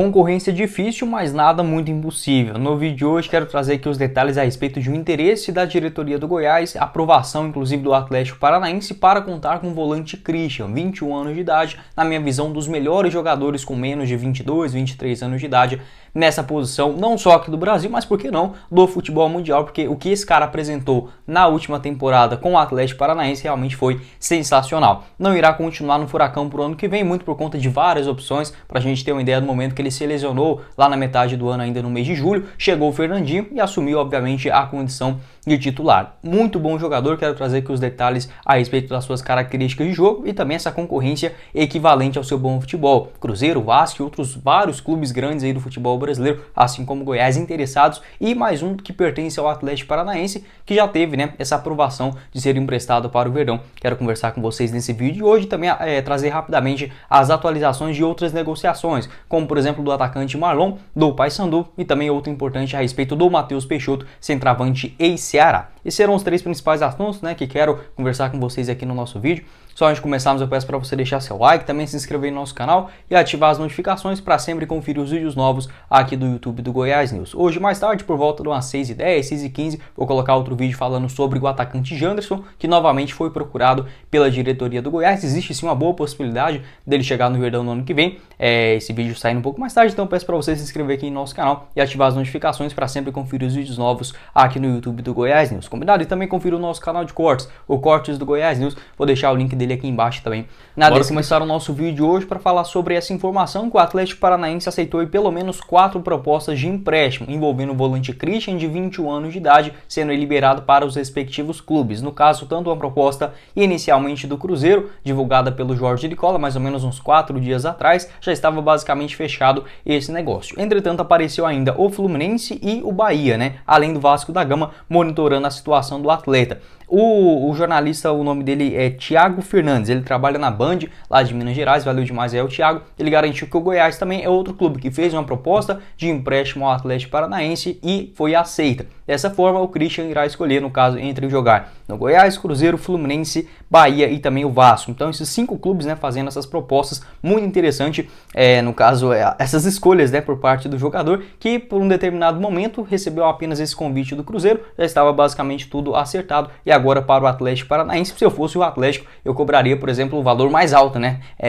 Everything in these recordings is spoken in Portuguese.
Concorrência difícil, mas nada muito impossível. No vídeo de hoje quero trazer aqui os detalhes a respeito de um interesse da diretoria do Goiás, aprovação inclusive do Atlético Paranaense para contar com o volante Christian, 21 anos de idade, na minha visão dos melhores jogadores com menos de 22, 23 anos de idade nessa posição, não só aqui do Brasil, mas por que não do futebol mundial, porque o que esse cara apresentou na última temporada com o Atlético Paranaense realmente foi sensacional. Não irá continuar no Furacão pro ano que vem, muito por conta de várias opções, pra gente ter uma ideia do momento que ele se lesionou lá na metade do ano, ainda no mês de julho, chegou o Fernandinho e assumiu obviamente a condição de titular. Muito bom jogador, quero trazer aqui os detalhes a respeito das suas características de jogo e também essa concorrência equivalente ao seu bom futebol. Cruzeiro, Vasco e outros vários clubes grandes aí do futebol brasileiro, assim como Goiás, interessados, e mais um que pertence ao Atlético Paranaense, que já teve essa aprovação de ser emprestado para o Verdão. Quero conversar com vocês nesse vídeo de hoje e também trazer rapidamente as atualizações de outras negociações, como por exemplo do atacante Marlon, do Paysandu, e também outro importante a respeito do Matheus Peixoto, centroavante ex-Ceará. Esses serão os três principais assuntos que quero conversar com vocês aqui no nosso vídeo. Só antes de começarmos, eu peço para você deixar seu like, também se inscrever no nosso canal e ativar as notificações para sempre conferir os vídeos novos aqui do YouTube do Goiás News. Hoje, mais tarde, por volta de umas 6h10, 6h15, vou colocar outro vídeo falando sobre o atacante Janderson, que novamente foi procurado pela diretoria do Goiás. Existe sim uma boa possibilidade dele chegar no Verdão no ano que vem. Esse vídeo saindo um pouco mais tarde, então eu peço para você se inscrever aqui no nosso canal e ativar as notificações para sempre conferir os vídeos novos aqui no YouTube do Goiás News. Combinado? E também confira o nosso canal de cortes, o Cortes do Goiás News. Vou deixar o link dele aqui embaixo também. Bora começar o nosso vídeo de hoje para falar sobre essa informação que o Atlético Paranaense aceitou pelo menos 4 propostas de empréstimo envolvendo o volante Christian, de 21 anos de idade, sendo liberado para os respectivos clubes. No caso, tanto uma proposta inicialmente do Cruzeiro, divulgada pelo Jorge Nicola, mais ou menos uns 4 dias atrás, já estava basicamente fechado esse negócio. Entretanto, apareceu ainda o Fluminense e o Bahia, além do Vasco da Gama, monitorando a situação do atleta. O jornalista, o nome dele é Thiago Fernandes, ele trabalha na Band, lá de Minas Gerais, valeu demais o Thiago. Ele garantiu que o Goiás também é outro clube que fez uma proposta de empréstimo ao Atlético Paranaense e foi aceita. Dessa forma, o Christian irá escolher, no caso, entre jogar no Goiás, Cruzeiro, Fluminense, Bahia e também o Vasco. Então, esses 5 clubes fazendo essas propostas, muito interessante, no caso, essas escolhas por parte do jogador, que por um determinado momento recebeu apenas esse convite do Cruzeiro, já estava basicamente tudo acertado, e agora para o Atlético Paranaense, se eu fosse o Atlético, eu cobraria, por exemplo, o valor mais alto,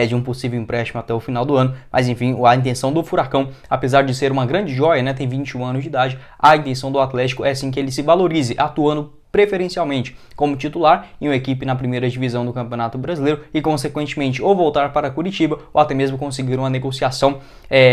de um possível empréstimo até o final do ano, mas enfim, a intenção do Furacão, apesar de ser uma grande joia, tem 21 anos de idade, a intenção do Atlético é sim que ele se valorize, atuando preferencialmente como titular em uma equipe na primeira divisão do Campeonato Brasileiro e, consequentemente, ou voltar para Curitiba ou até mesmo conseguir uma negociação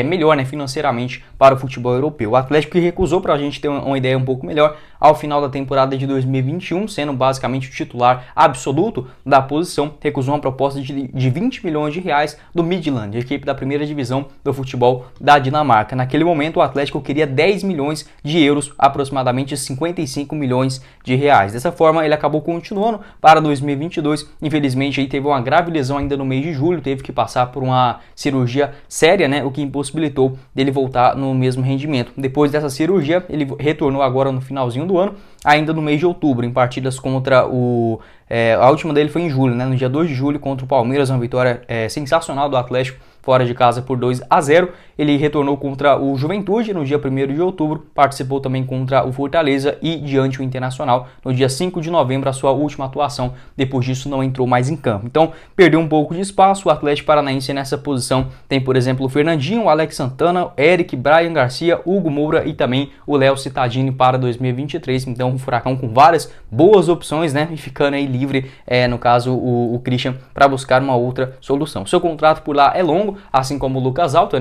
melhor financeiramente para o futebol europeu. O Atlético que recusou, para a gente ter uma ideia um pouco melhor, ao final da temporada de 2021, sendo basicamente o titular absoluto da posição, recusou uma proposta de 20 milhões de reais do Midland, a equipe da primeira divisão do futebol da Dinamarca. Naquele momento, o Atlético queria 10 milhões de euros, aproximadamente 55 milhões de reais. Dessa forma, ele acabou continuando para 2022. Infelizmente, aí teve uma grave lesão ainda no mês de julho, teve que passar por uma cirurgia séria, o que impossibilitou dele voltar no mesmo rendimento. Depois dessa cirurgia, ele retornou agora no finalzinho do ano, ainda no mês de outubro, em partidas contra a última dele foi em julho, no dia 2 de julho contra o Palmeiras, uma vitória sensacional do Atlético fora de casa por 2-0. Ele retornou contra o Juventude no dia 1º de outubro, participou também contra o Fortaleza e diante o Internacional no dia 5 de novembro, a sua última atuação. Depois disso não entrou mais em campo. Então perdeu um pouco de espaço. O Atlético Paranaense nessa posição tem, por exemplo, o Fernandinho, o Alex Santana, Eric, Brian Garcia, Hugo Moura e também o Léo Cittadini para 2023. Então o Furacão com várias boas opções, e ficando aí livre, no caso o Christian, para buscar uma outra solução. Seu contrato por lá é longo, assim como o Lucas Alto,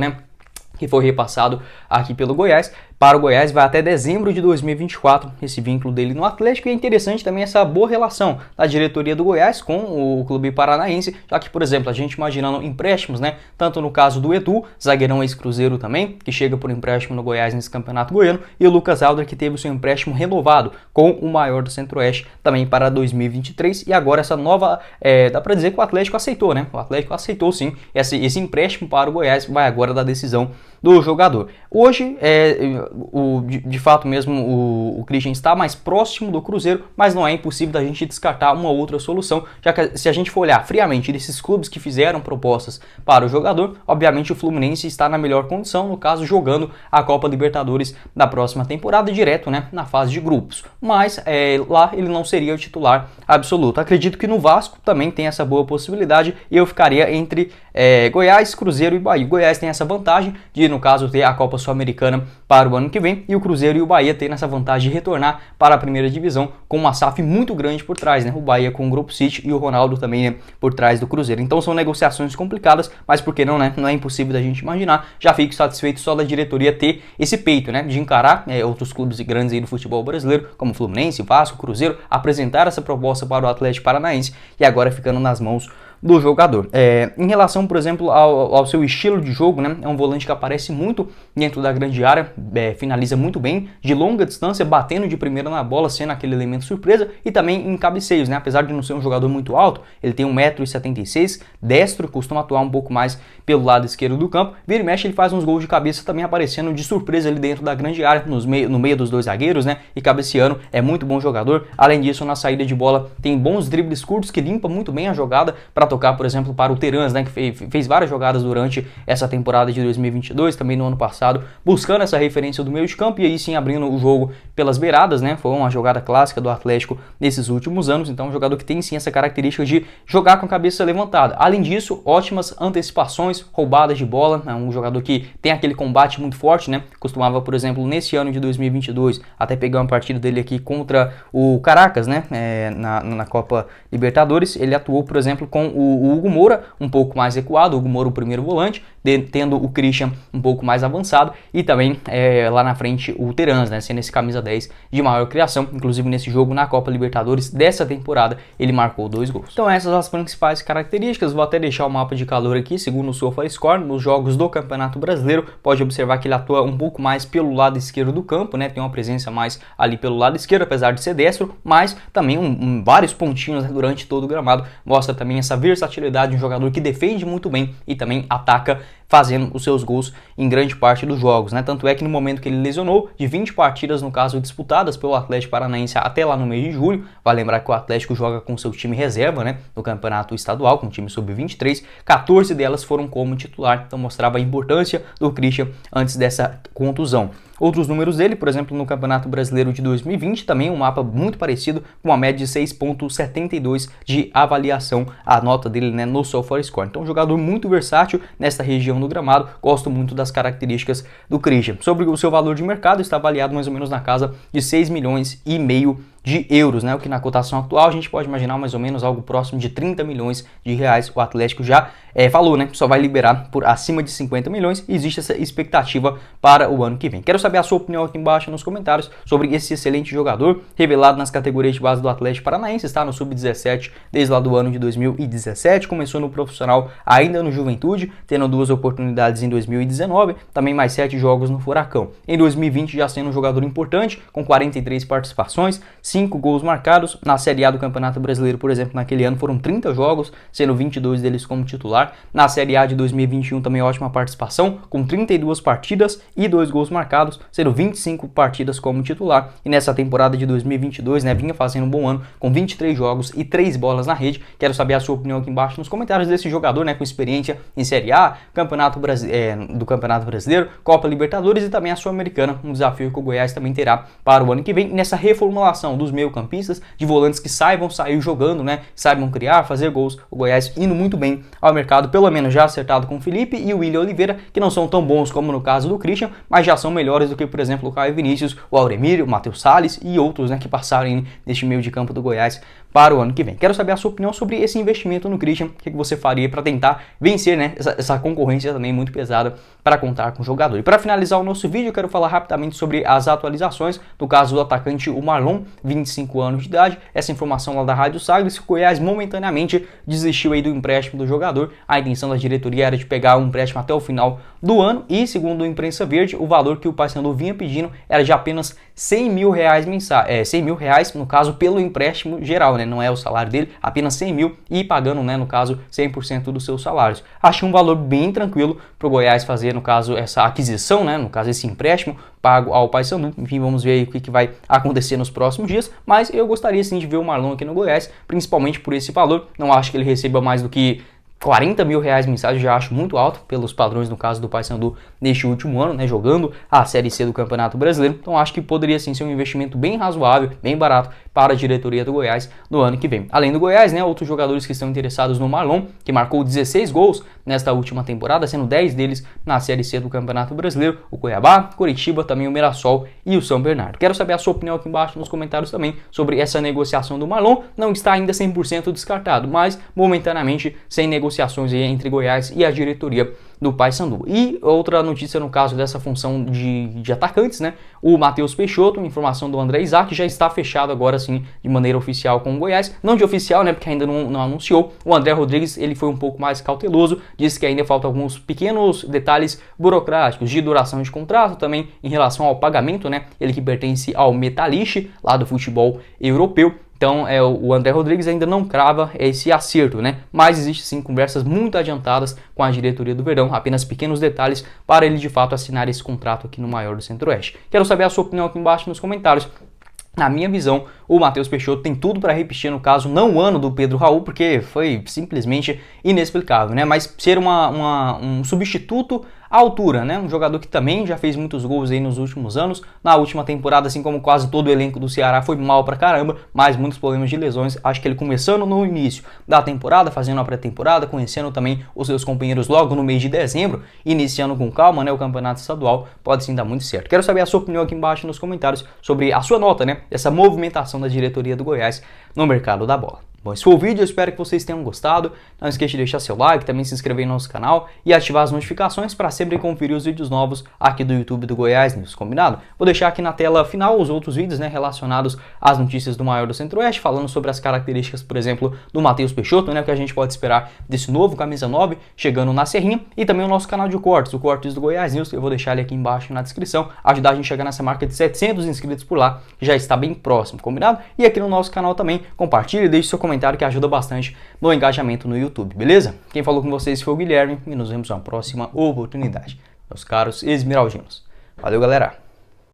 que foi repassado aqui pelo Goiás. Para o Goiás vai até dezembro de 2024, esse vínculo dele no Atlético, e é interessante também essa boa relação da diretoria do Goiás com o clube paranaense, já que, por exemplo, a gente imaginando empréstimos, tanto no caso do Edu, zagueirão ex-Cruzeiro também, que chega por empréstimo no Goiás nesse campeonato goiano, e o Lucas Alder, que teve o seu empréstimo renovado com o maior do Centro-Oeste também para 2023, e agora essa nova, dá para dizer que o Atlético aceitou, o Atlético aceitou sim esse empréstimo para o Goiás, vai agora da decisão do jogador. Hoje, de fato mesmo, o Christian está mais próximo do Cruzeiro, mas não é impossível da gente descartar uma outra solução, já que se a gente for olhar friamente desses clubes que fizeram propostas para o jogador, obviamente o Fluminense está na melhor condição, no caso jogando a Copa Libertadores da próxima temporada direto, né, na fase de grupos, mas lá ele não seria o titular absoluto. Acredito que no Vasco também tem essa boa possibilidade e eu ficaria entre Goiás, Cruzeiro e Bahia. O Goiás tem essa vantagem de, no caso, ter a Copa Sul-Americana para o ano que vem, e o Cruzeiro e o Bahia têm essa vantagem de retornar para a primeira divisão com uma SAF muito grande por trás, né? O Bahia com o Grupo City e o Ronaldo também, né, por trás do Cruzeiro. Então são negociações complicadas, mas por que não, né? Não é impossível da gente imaginar. Já fico satisfeito só da diretoria ter esse peito, né, de encarar outros clubes grandes aí do futebol brasileiro, como Fluminense, Vasco, Cruzeiro, apresentar essa proposta para o Atlético Paranaense e agora ficando nas mãos do jogador. Em relação, por exemplo, ao seu estilo de jogo, né, é um volante que aparece muito dentro da grande área, finaliza muito bem, de longa distância, batendo de primeira na bola, sendo aquele elemento surpresa, e também em cabeceios, né, apesar de não ser um jogador muito alto, ele tem 1,76 m, destro, costuma atuar um pouco mais pelo lado esquerdo do campo, vira e mexe ele faz uns gols de cabeça também aparecendo de surpresa ali dentro da grande área, no meio dos dois zagueiros, né, e cabeceando, é muito bom jogador. Além disso, na saída de bola tem bons dribles curtos que limpa muito bem a jogada para tocar, por exemplo, para o Terans, né, que fez várias jogadas durante essa temporada de 2022, também no ano passado, buscando essa referência do meio de campo e aí sim abrindo o jogo pelas beiradas, né, foi uma jogada clássica do Atlético nesses últimos anos, então um jogador que tem sim essa característica de jogar com a cabeça levantada. Além disso, ótimas antecipações, roubadas de bola, é um jogador que tem aquele combate muito forte, né, costumava, por exemplo, nesse ano de 2022, até pegar uma partida dele aqui contra o Caracas, né, na Copa Libertadores, ele atuou, por exemplo, com o Hugo Moura um pouco mais recuado, o Hugo Moura o primeiro volante, tendo o Christian um pouco mais avançado e também lá na frente o Terans, né, sendo esse camisa 10 de maior criação, inclusive nesse jogo na Copa Libertadores dessa temporada ele marcou 2 gols. Então essas as principais características, vou até deixar o mapa de calor aqui, segundo o SofaScore, nos jogos do Campeonato Brasileiro, pode observar que ele atua um pouco mais pelo lado esquerdo do campo, né, tem uma presença mais ali pelo lado esquerdo, apesar de ser destro, mas também vários pontinhos, né, durante todo o gramado, mostra também essa versatilidade de um jogador que defende muito bem e também ataca, fazendo os seus gols em grande parte dos jogos, né? Tanto é que no momento que ele lesionou, de 20 partidas, no caso, disputadas pelo Atlético Paranaense até lá no mês de julho, vai lembrar que o Atlético joga com seu time reserva, né, no campeonato estadual, com o time sub-23, 14 delas foram como titular, então mostrava a importância do Christian antes dessa contusão. Outros números dele, por exemplo, no Campeonato Brasileiro de 2020, também um mapa muito parecido, com uma média de 6,72 de avaliação, a nota dele, né, no SofaScore. Então, um jogador muito versátil nesta região do gramado, gosto muito das características do Christian. Sobre o seu valor de mercado, está avaliado mais ou menos na casa de 6,5 milhões de euros, né? O que na cotação atual a gente pode imaginar mais ou menos algo próximo de 30 milhões de reais. O Atlético já falou, né? Só vai liberar por acima de 50 milhões. Existe essa expectativa para o ano que vem. Quero saber a sua opinião aqui embaixo nos comentários sobre esse excelente jogador, revelado nas categorias de base do Atlético Paranaense, está no Sub-17 desde lá do ano de 2017, começou no profissional ainda no Juventude, tendo 2 oportunidades em 2019, também mais 7 jogos no Furacão. Em 2020 já sendo um jogador importante, com 43 participações, 5 gols marcados. Na Série A do Campeonato Brasileiro, por exemplo, naquele ano foram 30 jogos, sendo 22 deles como titular. Na Série A de 2021 também ótima participação, com 32 partidas e 2 gols marcados, sendo 25 partidas como titular. E nessa temporada de 2022, né, vinha fazendo um bom ano, com 23 jogos e 3 bolas na rede. Quero saber a sua opinião aqui embaixo nos comentários desse jogador, né, com experiência em Série A, do Campeonato Brasileiro, Copa Libertadores e também a Sul-Americana, um desafio que o Goiás também terá para o ano que vem, nessa reformulação dos meio-campistas, de volantes que saibam sair jogando, né, saibam criar, fazer gols. O Goiás indo muito bem ao mercado, pelo menos já acertado com o Felipe e o William Oliveira, que não são tão bons como no caso do Christian, mas já são melhores do que, por exemplo, o Caio Vinícius, o Auremírio, o Matheus Salles e outros, né, que passaram neste meio de campo do Goiás para o ano que vem. Quero saber a sua opinião sobre esse investimento no Christian, o que você faria para tentar vencer, né, essa concorrência também muito pesada para contar com o jogador. E para finalizar o nosso vídeo, eu quero falar rapidamente sobre as atualizações do caso do atacante o Marlon, 25 anos de idade. Essa informação lá da Rádio Sagres, que o Goiás momentaneamente desistiu aí do empréstimo do jogador. A intenção da diretoria era de pegar um empréstimo até o final do ano e, segundo a imprensa verde, o valor que o Paysandu vinha pedindo era de apenas 100 mil reais mensais, 100 mil reais no caso pelo empréstimo geral, né? Não é o salário dele, apenas 100 mil e pagando, né, no caso, 100% dos seus salários. Achei um valor bem tranquilo para o Goiás fazer, no caso, essa aquisição, né? No caso, esse empréstimo pago ao Paysandu. Enfim, vamos ver aí o que vai acontecer nos próximos dias, mas eu gostaria sim de ver o Marlon aqui no Goiás, principalmente por esse valor. Não acho que ele receba mais do que 40 mil reais mensais, eu já acho muito alto pelos padrões, no caso do Paysandu, neste último ano, né, jogando a Série C do Campeonato Brasileiro. Então acho que poderia sim ser um investimento bem razoável, bem barato para a diretoria do Goiás no ano que vem. Além do Goiás, né, outros jogadores que estão interessados no Marlon, que marcou 16 gols nesta última temporada, sendo 10 deles na Série C do Campeonato Brasileiro, o Cuiabá, Coritiba, também o Mirassol e o São Bernardo. Quero saber a sua opinião aqui embaixo nos comentários também sobre essa negociação do Marlon. Não está ainda 100% descartado, mas momentaneamente sem negociações entre Goiás e a diretoria do Paysandu. E outra notícia no caso dessa função de atacantes, né? O Matheus Peixoto, informação do André Isaac, já está fechado agora sim de maneira oficial com o Goiás. Não de oficial, né? Porque ainda não anunciou. O André Rodrigues, ele foi um pouco mais cauteloso, disse que ainda faltam alguns pequenos detalhes burocráticos de duração de contrato, também em relação ao pagamento, né? Ele que pertence ao Metalist, lá do futebol europeu. Então, o André Rodrigues ainda não crava esse acerto, né? Mas existe sim conversas muito adiantadas com a diretoria do Verdão, apenas pequenos detalhes para ele de fato assinar esse contrato aqui no maior do Centro-Oeste. Quero saber a sua opinião aqui embaixo nos comentários. Na minha visão, o Matheus Peixoto tem tudo para repetir, no caso, não o ano do Pedro Raul, porque foi simplesmente inexplicável, né? Mas ser um substituto à altura, né? Um jogador que também já fez muitos gols aí nos últimos anos. Na última temporada, assim como quase todo o elenco do Ceará, foi mal pra caramba, mas muitos problemas de lesões. Acho que ele começando no início da temporada, fazendo a pré-temporada, conhecendo também os seus companheiros logo no mês de dezembro, iniciando com calma, né, o campeonato estadual, pode sim dar muito certo. Quero saber a sua opinião aqui embaixo nos comentários sobre a sua nota, né, dessa movimentação da diretoria do Goiás no mercado da bola. Bom, esse foi o vídeo, eu espero que vocês tenham gostado. Não esqueça de deixar seu like, também se inscrever no nosso canal e ativar as notificações para sempre conferir os vídeos novos aqui do YouTube do Goiás News, combinado? Vou deixar aqui na tela final os outros vídeos, né, relacionados às notícias do maior do Centro-Oeste, falando sobre as características, por exemplo, do Matheus Peixoto, né, o que a gente pode esperar desse novo camisa 9 chegando na Serrinha, e também o nosso canal de cortes, o Cortes do Goiás News, eu vou deixar ele aqui embaixo na descrição, ajudar a gente a chegar nessa marca de 700 inscritos por lá, que já está bem próximo, combinado? E aqui no nosso canal também, compartilhe e deixe seu comentário que ajuda bastante no engajamento no YouTube, beleza? Quem falou com vocês foi o Guilherme e nos vemos na próxima oportunidade, meus caros esmeraldinos. Valeu, galera!